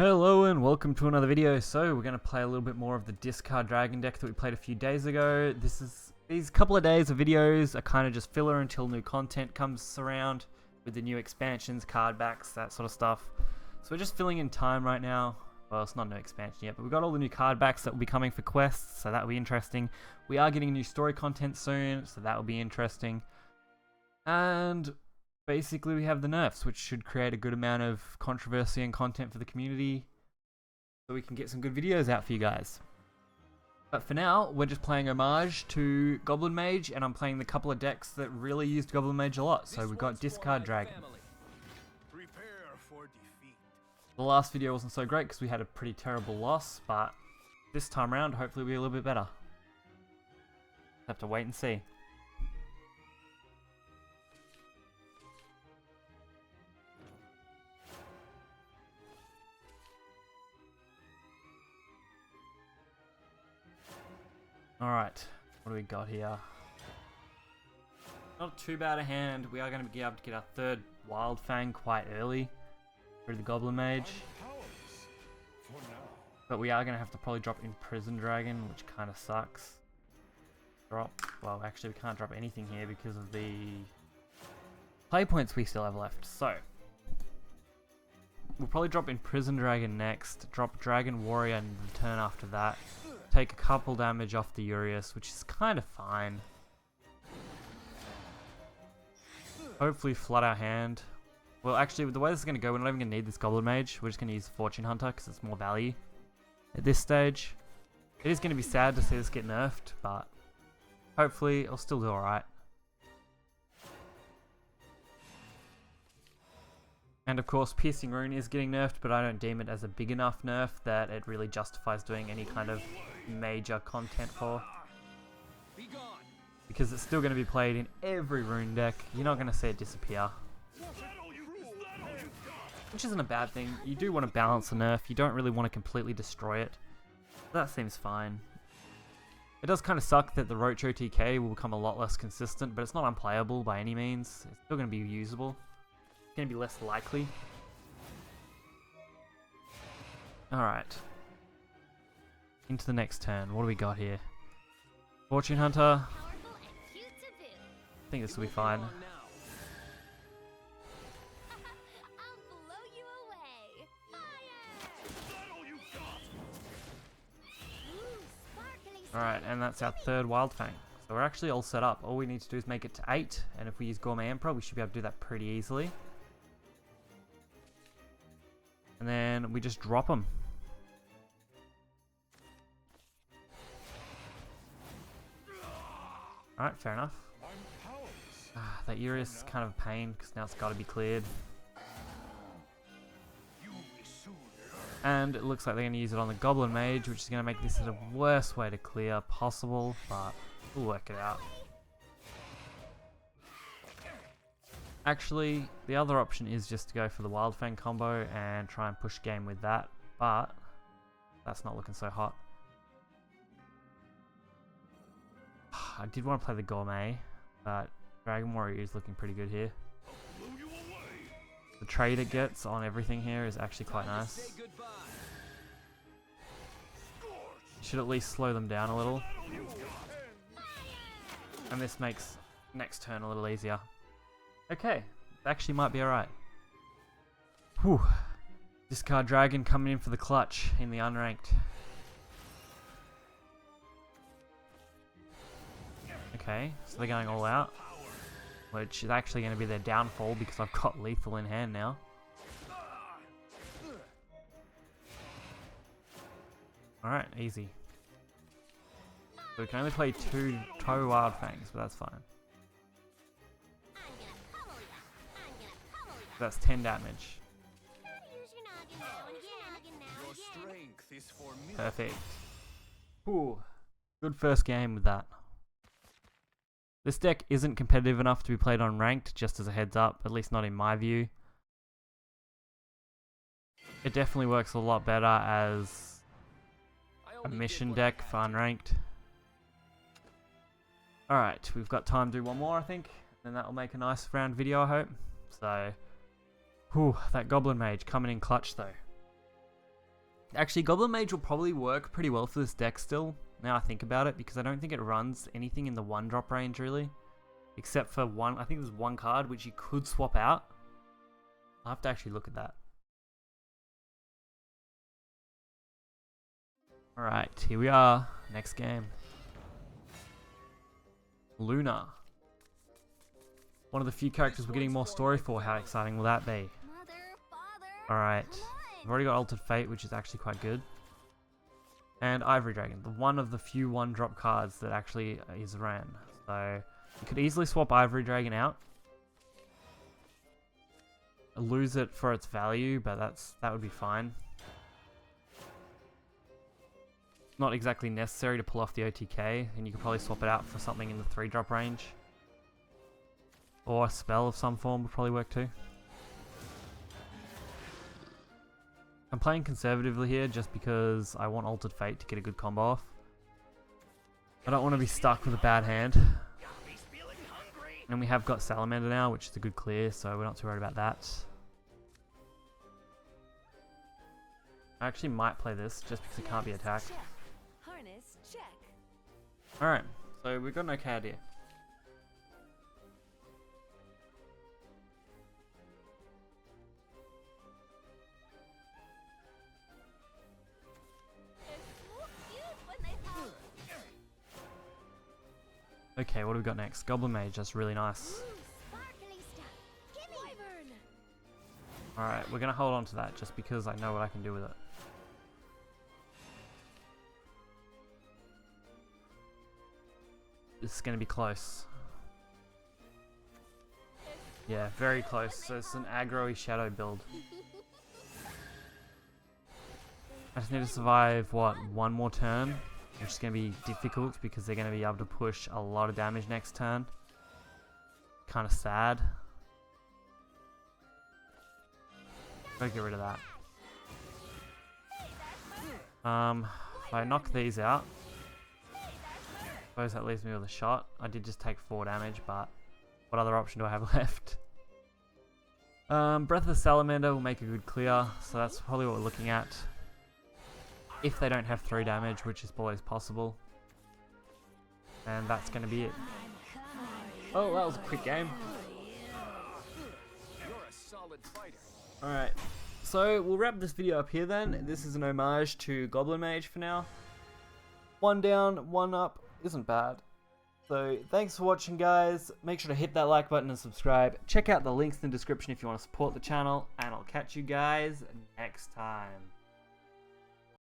Hello and welcome to another video. So we're going to play a little bit more of the discard dragon deck that we played a few days ago. These couple of days of videos are kind of just filler until new content comes around with the new expansions, card backs, that sort of stuff. So we're just filling in time right now. Well, it's not no expansion yet, but we've got all the new card backs that will be coming for quests, so that will be interesting. We are getting new story content soon, so that will be interesting. And basically we have the nerfs, which should create a good amount of controversy and content for the community, so we can get some good videos out for you guys. But for now, we're just playing homage to Goblin Mage, and I'm playing the couple of decks that really used Goblin Mage a lot. So we've got Discard Dragon. The last video wasn't so great because we had a pretty terrible loss, but this time around hopefully we'll be a little bit better. Have to wait and see. Alright, what do we got here? Not too bad a hand. We are going to be able to get our third Wild Fang quite early through the Goblin Mage. But we are going to have to probably drop Imprisoned Dragon, which kind of sucks. Well, actually we can't drop anything here because of the play points we still have left. So, we'll probably drop Imprisoned Dragon next, drop Dragon Warrior in the turn after that. Take a couple damage off the Urius, which is kind of fine. Hopefully flood our hand. Well, actually, the way this is going to go, we're not even going to need this Goblin Mage. We're just going to use Fortune Hunter because it's more value at this stage. It is going to be sad to see this get nerfed, but hopefully it'll still do alright. And of course, Piercing Rune is getting nerfed, but I don't deem it as a big enough nerf that it really justifies doing any kind of major content for. Because it's still going to be played in every rune deck. You're not going to see it disappear. Which isn't a bad thing. You do want to balance the nerf. You don't really want to completely destroy it. That seems fine. It does kind of suck that the Roach OTK will become a lot less consistent, but it's not unplayable by any means. It's still going to be usable. It's going to be less likely. Alright. Into the next turn. What do we got here? Fortune Hunter. I think this will be fine. Alright, and that's our third Wild Fang. So we're actually all set up. All we need to do is make it to 8, and if we use Gourmet Emperor, we should be able to do that pretty easily. And then we just drop them. Alright, fair enough. That Urius is kind of a pain because now it's got to be cleared. And it looks like they're going to use it on the Goblin Mage, which is going to make this the worst way to clear possible, but we'll work it out. Actually, the other option is just to go for the Wild Fang combo and try and push game with that, but that's not looking so hot. I did want to play the Gourmet, but Dragon Warrior is looking pretty good here. The trade it gets on everything here is actually quite nice. Should at least slow them down a little. And this makes next turn a little easier. Okay, actually might be alright. Whew. Discard Dragon coming in for the clutch in the unranked. Okay, so they're going all out, which is actually going to be their downfall because I've got lethal in hand now. Alright, easy. So we can only play two Wild Fangs, but that's fine. That's 10 damage. Perfect. Ooh, good first game with that. This deck isn't competitive enough to be played on ranked, just as a heads up, at least not in my view. It definitely works a lot better as a mission deck for unranked. Alright, we've got time to do one more, I think, and that will make a nice round video, I hope. So, whew, that Goblin Mage coming in clutch though. Actually, Goblin Mage will probably work pretty well for this deck still, now I think about it, because I don't think it runs anything in the 1-drop range really. Except for one, I think there's one card which you could swap out. I'll have to actually look at that. Alright, here we are. Next game. Luna. One of the few characters we're getting more story for. How exciting will that be? Alright. I've already got Altered Fate, which is actually quite good. And Ivory Dragon, the one of the few 1-drop cards that actually is ran. So you could easily swap Ivory Dragon out. Lose it for its value, but that would be fine. Not exactly necessary to pull off the OTK, and you could probably swap it out for something in the 3-drop range. Or a spell of some form would probably work too. I'm playing conservatively here just because I want Altered Fate to get a good combo off. I don't want to be stuck with a bad hand. And we have got Salamander now, which is a good clear, so we're not too worried about that. I actually might play this just because it can't be attacked. Alright, so we've got an okay idea. Okay, what do we got next? Goblin Mage, that's really nice. Alright, we're gonna hold on to that just because I know what I can do with it. This is gonna be close. Yeah, very close. So it's an aggro-y shadow build. I just need to survive, what, one more turn? Which is going to be difficult because they're going to be able to push a lot of damage next turn. Kind of sad. Gotta get rid of that. If I knock these out, I suppose that leaves me with a shot. I did just take 4 damage, but what other option do I have left? Breath of the Salamander will make a good clear, so that's probably what we're looking at. If they don't have 3 damage, which is always possible. And that's going to be it. Oh, that was a quick game. Alright, so we'll wrap this video up here then. This is an homage to Goblin Mage for now. 1 down, 1 up isn't bad. So thanks for watching, guys. Make sure to hit that like button and subscribe. Check out the links in the description if you want to support the channel. And I'll catch you guys next time.